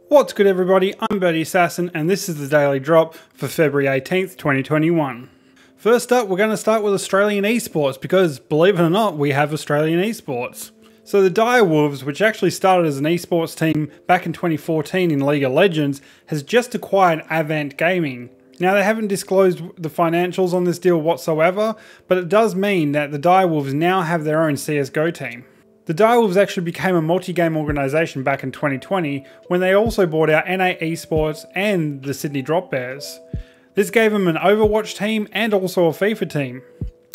What's good everybody, I'm birdyassassin and this is the Daily Drop for February 18th, 2021. First up, we're going to start with Australian esports because, believe it or not, we have Australian esports. So the Direwolves, which actually started as an esports team back in 2014 in League of Legends, has just acquired AVANT Gaming. Now they haven't disclosed the financials on this deal whatsoever, but it does mean that the Direwolves now have their own CSGO team. The Direwolves actually became a multi-game organisation back in 2020 when they also bought out NA Esports and the Sydney Drop Bears. This gave them an Overwatch team and also a FIFA team.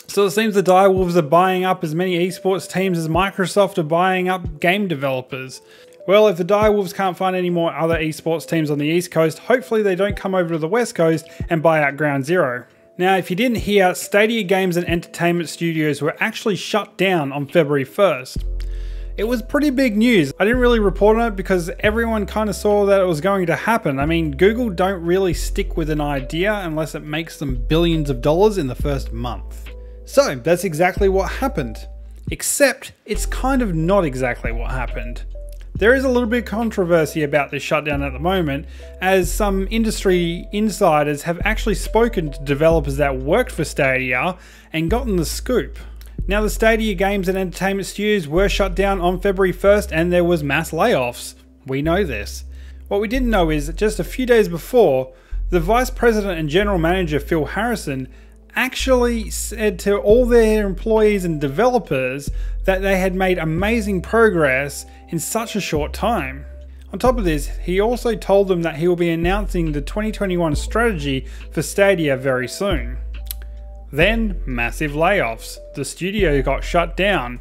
So it seems the Direwolves are buying up as many esports teams as Microsoft are buying up game developers. Well, if the Direwolves can't find any more other esports teams on the East Coast, hopefully they don't come over to the West Coast and buy out Ground Zero. Now, if you didn't hear, Stadia Games and Entertainment Studios were actually shut down on February 1st. It was pretty big news. I didn't really report on it because everyone kind of saw that it was going to happen. I mean, Google don't really stick with an idea unless it makes them billions of dollars in the first month. So that's exactly what happened. Except it's kind of not exactly what happened. There is a little bit of controversy about this shutdown at the moment, as some industry insiders have actually spoken to developers that worked for Stadia and gotten the scoop. Now, the Stadia Games and Entertainment Studios were shut down on February 1st and there was mass layoffs. We know this. What we didn't know is that just a few days before, the Vice President and General Manager Phil Harrison actually said to all their employees and developers that they had made amazing progress in such a short time. On top of this, he also told them that he will be announcing the 2021 strategy for Stadia very soon. Then, massive layoffs. The studio got shut down.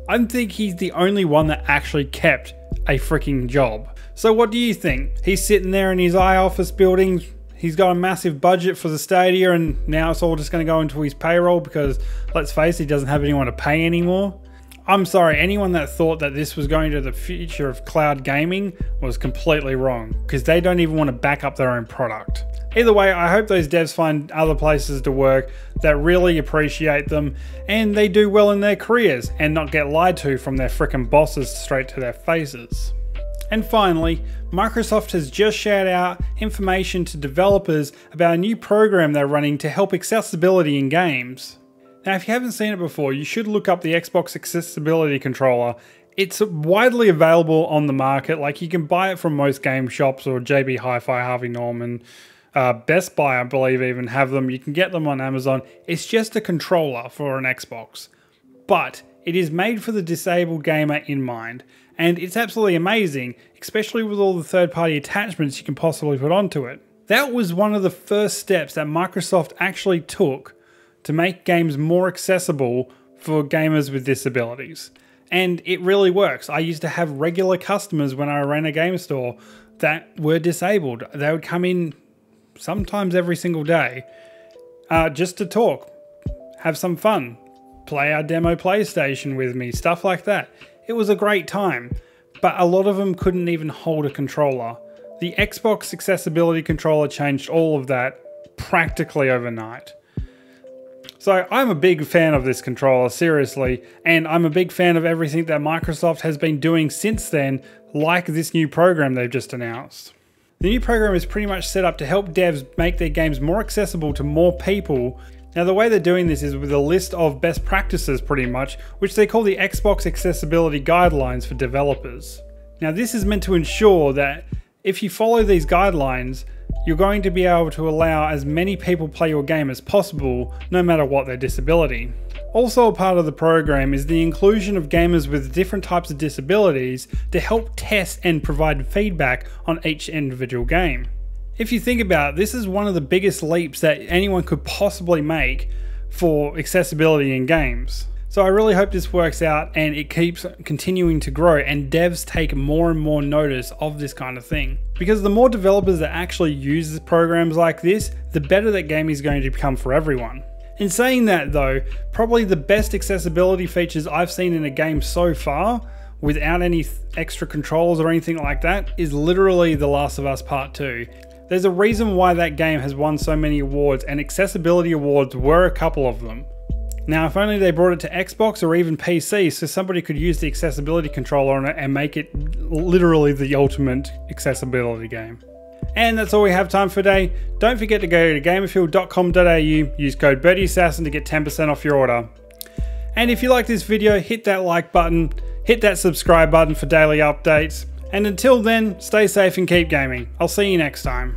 I think he's the only one that actually kept a freaking job. So what do you think? He's sitting there in his office building, he's got a massive budget for the Stadia and now it's all just going to go into his payroll because, let's face it, he doesn't have anyone to pay anymore. I'm sorry, anyone that thought that this was going to the future of cloud gaming was completely wrong because they don't even want to back up their own product. Either way, I hope those devs find other places to work that really appreciate them and they do well in their careers and not get lied to from their frickin' bosses straight to their faces. And finally, Microsoft has just shared out information to developers about a new program they're running to help accessibility in games. Now, if you haven't seen it before, you should look up the Xbox Accessibility Controller. It's widely available on the market, like you can buy it from most game shops or JB Hi-Fi, Harvey Norman. Best Buy, I believe, even have them. You can get them on Amazon. It's just a controller for an Xbox, but it is made for the disabled gamer in mind, and it's absolutely amazing, especially with all the third-party attachments you can possibly put onto it. That was one of the first steps that Microsoft actually took to make games more accessible for gamers with disabilities, and it really works. I used to have regular customers when I ran a game store that were disabled. They would come in sometimes every single day, just to talk, have some fun, play our demo PlayStation with me, stuff like that. It was a great time, but a lot of them couldn't even hold a controller. The Xbox Accessibility Controller changed all of that practically overnight. So I'm a big fan of this controller, seriously, and I'm a big fan of everything that Microsoft has been doing since then, like this new program they've just announced. The new program is pretty much set up to help devs make their games more accessible to more people. Now, the way they're doing this is with a list of best practices pretty much, which they call the Xbox Accessibility Guidelines for developers. Now, this is meant to ensure that if you follow these guidelines, you're going to be able to allow as many people play your game as possible, no matter what their disability. Also a part of the program is the inclusion of gamers with different types of disabilities to help test and provide feedback on each individual game. If you think about it, this is one of the biggest leaps that anyone could possibly make for accessibility in games. So I really hope this works out and it keeps continuing to grow and devs take more and more notice of this kind of thing. Because the more developers that actually use programs like this, the better that gaming is going to become for everyone. In saying that though, probably the best accessibility features I've seen in a game so far, without any extra controls or anything like that, is literally The Last of Us Part 2. There's a reason why that game has won so many awards, and accessibility awards were a couple of them. Now, if only they brought it to Xbox or even PC so somebody could use the accessibility controller on it and make it literally the ultimate accessibility game. And that's all we have time for today. Don't forget to go to gamerfield.com.au, use code birdyassassin to get 10% off your order. And if you like this video, hit that like button, hit that subscribe button for daily updates. And until then, stay safe and keep gaming. I'll see you next time.